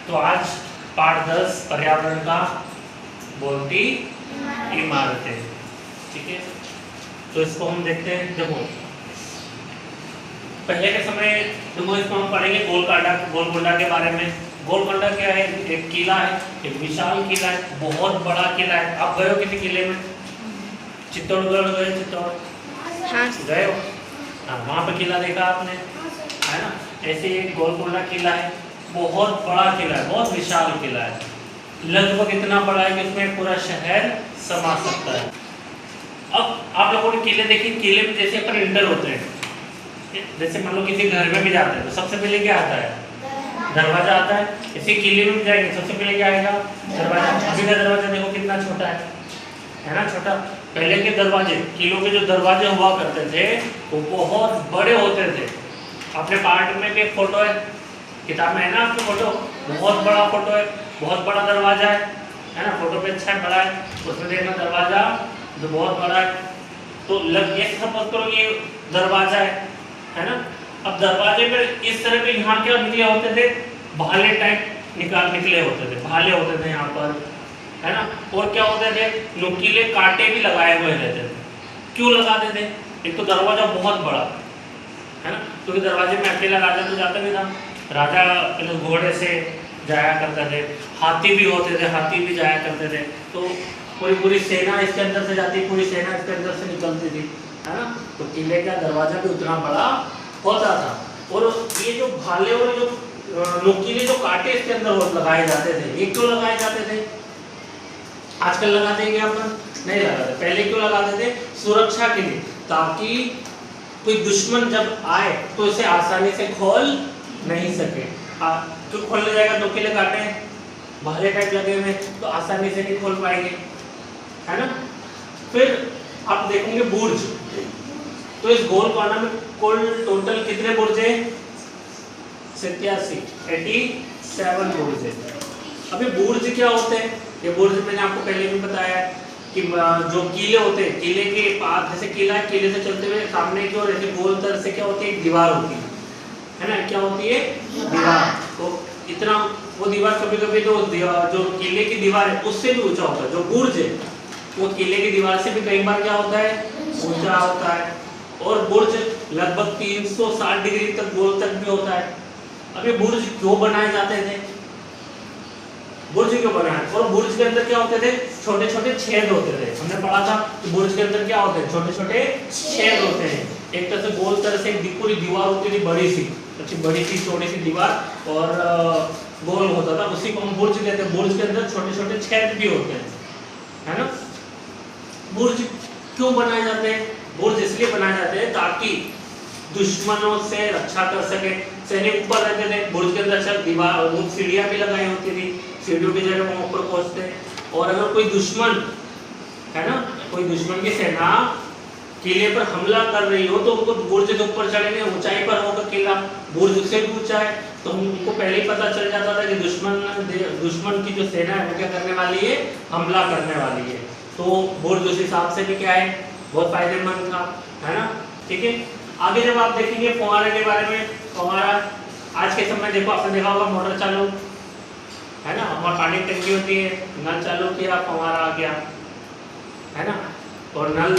तो आज पाठ 10 पर्यावरण का बोलती इमारतें। ठीक है, तो इसको हम देखते हैं। देखो पहले के समय देखो इसको हम पढ़ेंगे गोलकोंडा के बारे में। गोलकोंडा क्या है? एक किला है, एक विशाल किला है, बहुत बड़ा किला है। आप गए हो किसी किले में? चित्तौड़गढ़ गए? चित्तौड़ हाँ गए हो? हाँ, वहाँ पे किला देखा आपने, है ना? ऐसे एक गोलकोंडा किला है, बहुत बड़ा किला है, बहुत विशाल किला है। लगभग इतना बड़ा है कि उसमें पूरा शहर समा सकता है। अब आप लोगों ने किले देखे? किले में जैसे अपन इंटर होते हैं, जैसे मान लो किसी घर में भी जाते हैं तो सबसे पहले क्या आता है? दरवाजा आता है। इसी किले में भी जाएंगे सबसे पहले क्या आएगा? दरवाजा। अभी का दरवाजा देखो कितना छोटा है ना? छोटा। पहले के दरवाजे, किलों के जो दरवाजे हुआ करते थे वो बहुत बड़े होते थे। अपने पार्ट में भी एक फोटो है, किताब में है ना आपकी फोटो, बहुत बड़ा फोटो है, बहुत बड़ा दरवाजा है ना? फोटो पे अच्छा है, बड़ा है, उसमें देखना दरवाजा जो बहुत बड़ा है। तो ये सपोज करो ये दरवाजा है ना? अब दरवाजे पे इस तरह के यहाँ क्या निकले होते थे? भाले टाइप निकले होते थे, भाले होते थे यहाँ पर, है ना? और क्या होते थे? नुकीले कांटे भी लगाए हुए रहते थे। क्यों लगाते थे? एक तो दरवाजा बहुत बड़ा है ना, क्योंकि दरवाजे में अकेला राजा तो जाता नहीं था। राजा पहले घोड़े से जाया करते थे, हाथी भी होते थे, हाथी भी जाया करते थे। तो पूरी सेना इसके अंदर से जाती, पूरी सेना इसके अंदर से निकलती थी, है ना? तो किले का दरवाजा भी उतना बड़ा होता था। और ये जो भाले और जो नुकीले जो कांटे इसके अंदर लगाए जाते थे, ये क्यों लगाए जाते थे? आजकल लगाते हैं क्या अपन? नहीं लगाते। पहले क्यों लगाते थे? सुरक्षा के लिए, ताकि कोई दुश्मन जब आए तो इसे आसानी से खोल नहीं सके। तो खोलने जाएगा, नुकीले कांटे भाले टाइप लगे हुए तो आसानी से नहीं खोल पाएंगे, है ना? फिर आप देखेंगे बुर्ज, तो इस गोलकोंडा में कुल टोटल कितने बुर्ज हैं? 87 बुर्ज है। अभी बुर्ज क्या होते हैं? ये बुर्ज मैंने आपको पहले भी बताया है कि जो किले होते हैं, किले के पास जैसे किला है, किले से चलते हुए सामने की ओर ऐसे गोल तरह से क्या होती है? एक दीवार होती है ना? क्या होती है? दीवार। तो इतना वो दीवार कभी कभी तो जो किले की दीवार है उससे भी ऊंचा होता है। जो बुर्ज है वो किले की दीवार से भी कई बार क्या होता है? ऊंचा होता है। और बुर्ज लगभग 360 डिग्री तक गोल तक भी होता है। अब ये बुर्ज क्यों बनाए जाते थे? बुर्ज क्यों बनाए? और बुर्ज के अंदर क्या होते थे? छोटे छोटे छेद होते थे। हमने पढ़ा था कि बुर्ज के अंदर क्या होते हैं? छोटे छोटे छेद होते हैं। एक तरह से गोल तरह से एक पूरी दीवार होती थी, बड़ी सी, अच्छी बड़ी सी छोटी सी दीवार, और गोल होता था, उसी को हम बुर्ज कहते हैं। बुर्ज के अंदर छोटे छोटे छेद भी होते हैं, है ना? बुर्ज क्यों बनाए जाते हैं? बुर्ज इसलिए बनाए जाते हैं ताकि दुश्मनों से रक्षा कर सके। सैनिक ऊपर रहते थे, बुर्ज के अंदर सब दीवार सीढ़ियां भी लगाई होती थी, सीढ़ियों की जगह वो ऊपर पहुंचते। और अगर कोई दुश्मन, है ना, कोई दुश्मन की सेना किले पर हमला कर रही हो तो उनको बुर्ज के ऊपर चढ़ेंगे, ऊंचाई पर होगा किला, बुर्ज उससे भी ऊंचा है, तो उनको पहले ही पता चल जाता था कि दुश्मन की जो सेना है वो क्या करने वाली है? हमला करने वाली है। तो बुर्ज उस हिसाब से भी क्या है? बहुत फायदेमंद था, है ना? ठीक है, आगे जब आप देखेंगे फव्वारे के बारे में, फव्वारा आज के समय देखो, आपने देखा होगा मोटर चालू, है ना, हमारे पानी की टंकी होती है, नल चालू किया, फव्वारा आ गया, है ना? और नल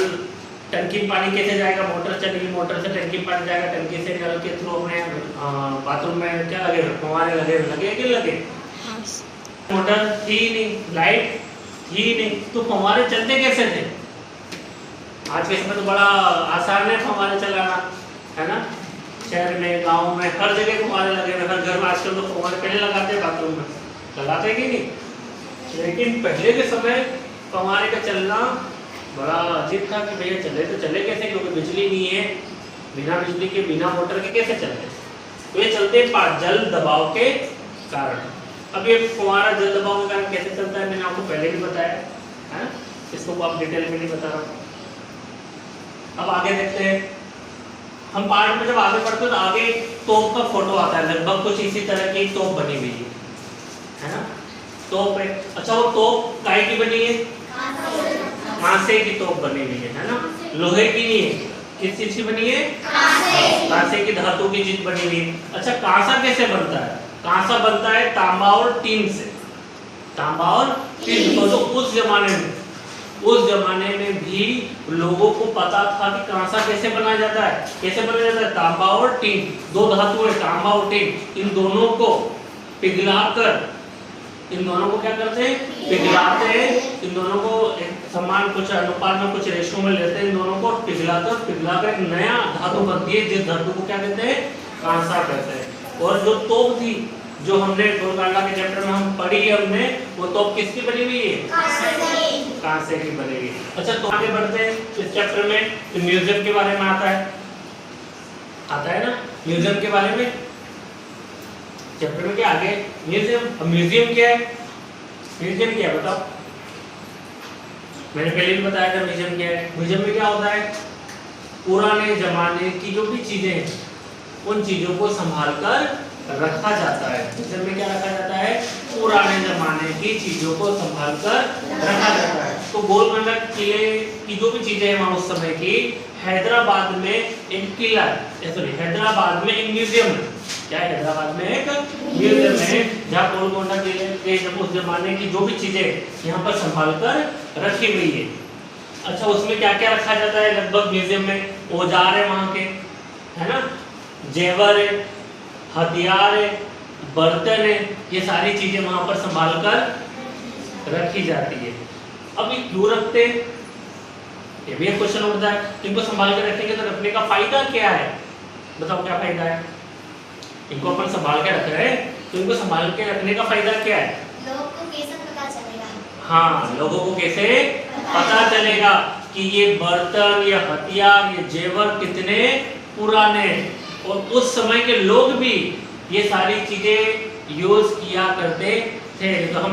टंकी में पानी कैसे जाएगा? मोटर चलेगी, मोटर से टंकी में पानी जाएगा, टंकी से नल के थ्रू अपने बाथरूम में क्या लगे? फव्वारे लगे कि लगे? मोटर थी नहीं, लाइट थी नहीं, तो फव्वारे चलते कैसे थे? आज के समय तो बड़ा आसान है फव्वारे चलाना, है ना? शहर में, गांव में, हर जगह फव्वारे लगे हुए, हर घर में आजकल तो फव्वारे पहले लगाते हैं, बाथरूम में लगाते हैं कि नहीं? लेकिन पहले के समय फव्वारे का चलना बड़ा अजीब था कि भैया चले तो चले कैसे, क्योंकि बिजली नहीं है, बिना बिजली के, बिना मोटर के कैसे चलते? तो ये चलते जल दबाव के कारण। अब ये फव्वारा जल दबाव के कारण कैसे चलता है मैंने आपको पहले भी बताया है, इसको आप डिटेल में नहीं बता रहा। अब आगे देखते हैं, हम पार्ट में जब आगे बढ़ते हैं तो आगे तोप का फोटो आता है, लगभग कुछ इसी तरह की तोप बनी हुई है ना? तोप है। अच्छा, वो तोप काय की बनी है? कांसे की तोप बनी हुई है ना? लोहे की नहीं है, किस चीज की बनी है? कांसे की, धातु की चीज बनी हुई है। अच्छा, कांसा कैसे बनता है? कांसा बनता है तांबा और टीन से, तांबा और टीन। तो उस जमाने में भी लोगों को पता था कि कांसा कैसे बनाया जाता है, कैसे बनाया जाता है, तांबा और टीन, दो धातु है तांबा और टीन, इन दोनों को पिघलाकर, इन दोनों को क्या करते हैं, पिघलाते हैं, इन दोनों को एक समान कुछ अनुपात में कुछ रेशो में लेते हैं, इन दोनों को पिघलाकर एक नया धातु बनती है, जिस धातु को क्या कहते हैं, कांसा कहते हैं। और जो तोप थी, जो हमने गोलकांडा के चैप्टर में हम पढ़ी है, हमने वो तोप किसकी बनी हुई है, कांसे की बनेगी। अच्छा, तो आगे बढ़ते हैं इस चैप्टर में, तो म्यूजियम के बारे में आता है ना, म्यूजियम के बारे में चैप्टर में क्या आगे म्यूजियम। म्यूजियम क्या है, म्यूजियम क्या है बताओ, मैंने पहले भी बताया था म्यूजियम क्या है। म्यूजियम में क्या होता है, पुराने जमाने की जो भी चीजें हैं उन चीजों को संभाल कर रखा जाता है। म्यूजियम में क्या रखा जाता है, पुराने जमाने की चीजों को संभाल कर रखा जाता है। तो गोलकोंडा किले की जो भी चीजें हैं वहां उस समय की, हैदराबाद में एक किला है, सॉरी हैदराबाद में एक म्यूजियम है। क्या है, हैदराबाद में एक म्यूजियम है जहाँ गोलकोंडा किले के जब उस जमाने की जो भी चीजें यहाँ पर संभाल कर रखी हुई है। अच्छा, उसमें क्या क्या रखा जाता है लगभग म्यूजियम में, औजार है वहाँ के, है ना, जेवर है, हथियार है, बर्तन है, ये सारी चीजें वहां पर संभाल कर रखी जाती है। अब ये क्यों रखते हैं, ये भी एक क्वेश्चन उठता है। इनको संभाल कर रखेंगे तो रखने का फायदा क्या है, बताओ क्या फायदा है, इनको अपन संभाल के रख रहे हैं तो इनको संभाल के रखने का फायदा क्या है, लोगों को कैसे पता चलेगा, हाँ लोगों को कैसे पता चलेगा कि ये बर्तन, ये हथियार, ये जेवर कितने पुराने, और उस समय के लोग भी ये सारी चीजें यूज किया करते थे। तो हम